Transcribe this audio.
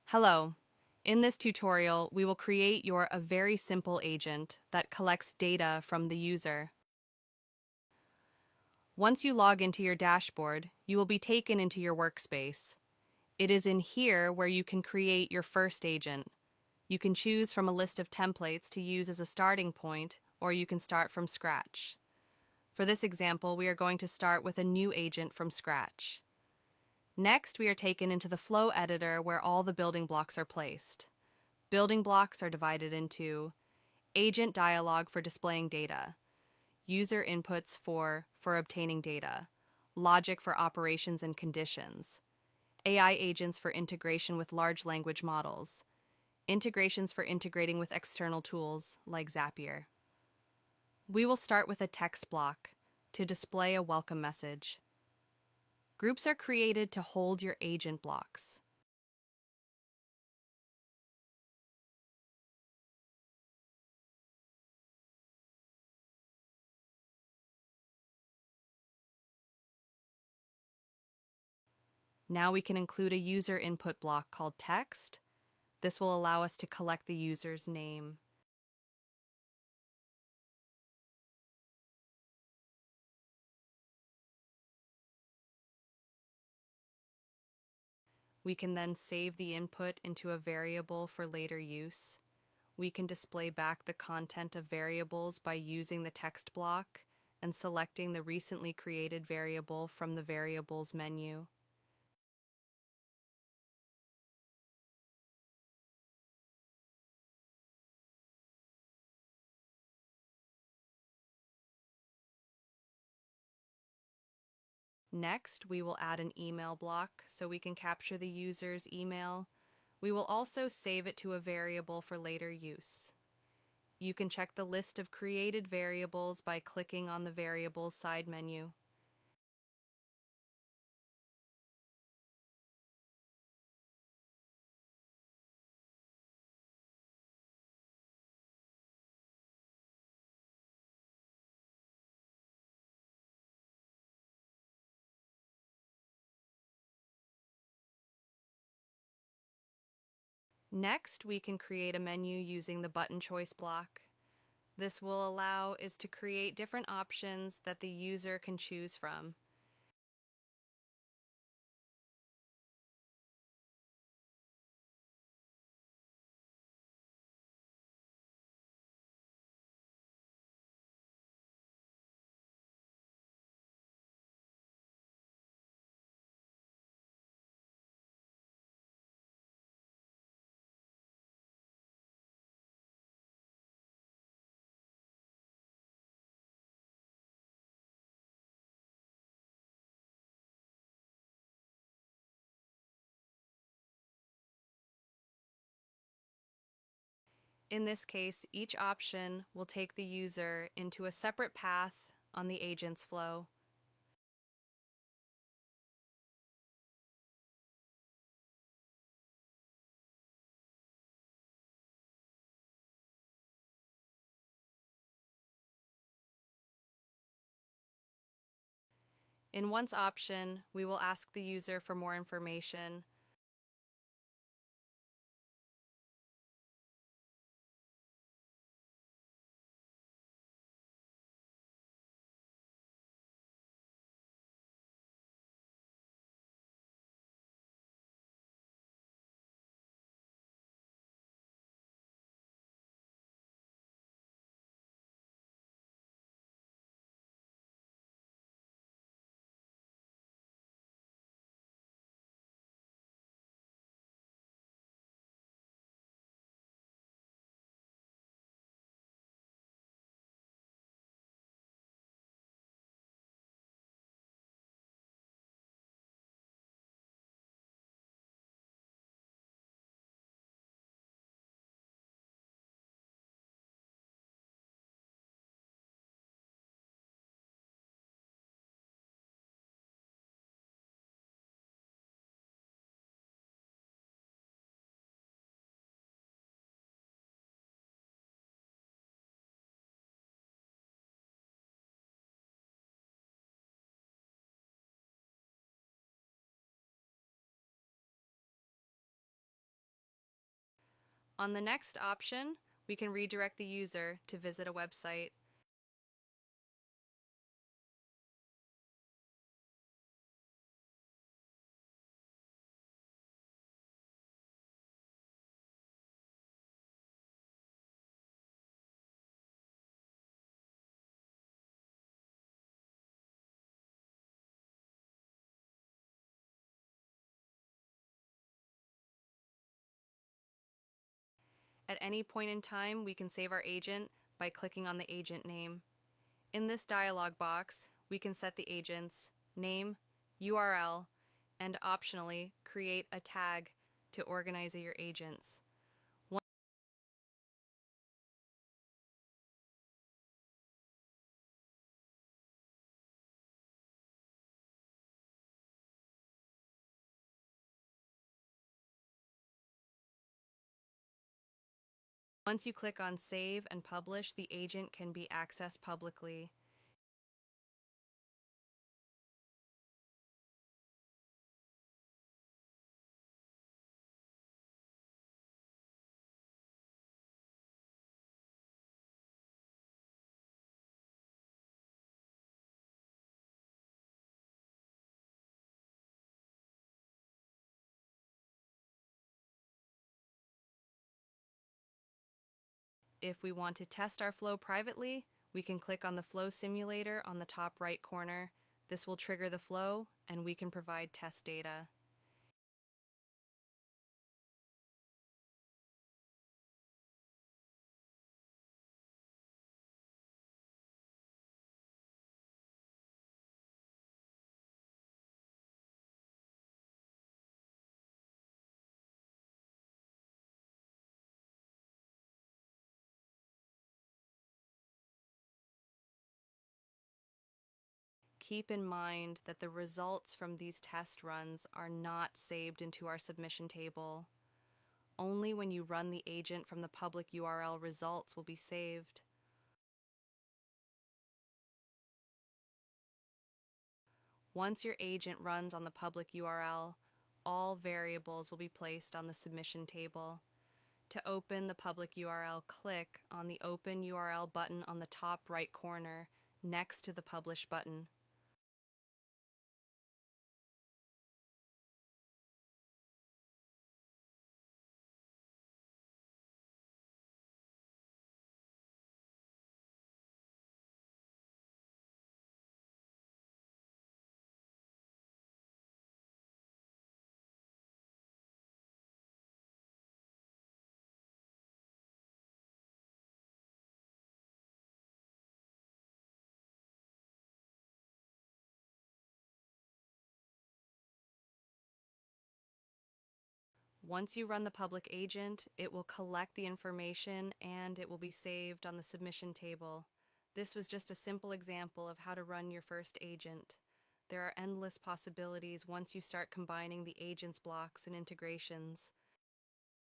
Hello. In this tutorial, we will create a very simple agent that collects data from the user. Once you log into your dashboard, you will be taken into your workspace. It is in here where you can create your first agent. You can choose from a list of templates to use as a starting point, or you can start from scratch. For this example, we are going to start with a new agent from scratch. Next, we are taken into the flow editor where all the building blocks are placed. Building blocks are divided into agent dialog for displaying data, user inputs for obtaining data, logic for operations and conditions, AI agents for integration with large language models, integrations for integrating with external tools like Zapier. We will start with a text block to display a welcome message. Groups are created to hold your agent blocks. Now we can include a user input block called text. This will allow us to collect the user's name. We can then save the input into a variable for later use. We can display back the content of variables by using the text block and selecting the recently created variable from the Variables menu. Next, we will add an email block so we can capture the user's email. We will also save it to a variable for later use. You can check the list of created variables by clicking on the Variables side menu. Next, we can create a menu using the button choice block. This will allow is to create different options that the user can choose from. In this case, each option will take the user into a separate path on the agent's flow. In one's option, we will ask the user for more information. On the next option, we can redirect the user to visit a website. At any point in time, we can save our agent by clicking on the agent name. In this dialog box, we can set the agent's name, URL, and optionally create a tag to organize your agents. Once you click on Save and Publish, the agent can be accessed publicly. If we want to test our flow privately, we can click on the flow simulator on the top right corner. This will trigger the flow, and we can provide test data. Keep in mind that the results from these test runs are not saved into our submission table. Only when you run the agent from the public URL, results will be saved. Once your agent runs on the public URL, all variables will be placed on the submission table. To open the public URL, click on the Open URL button on the top right corner next to the Publish button. Once you run the public agent, it will collect the information and it will be saved on the submission table. This was just a simple example of how to run your first agent. There are endless possibilities once you start combining the agent's blocks and integrations.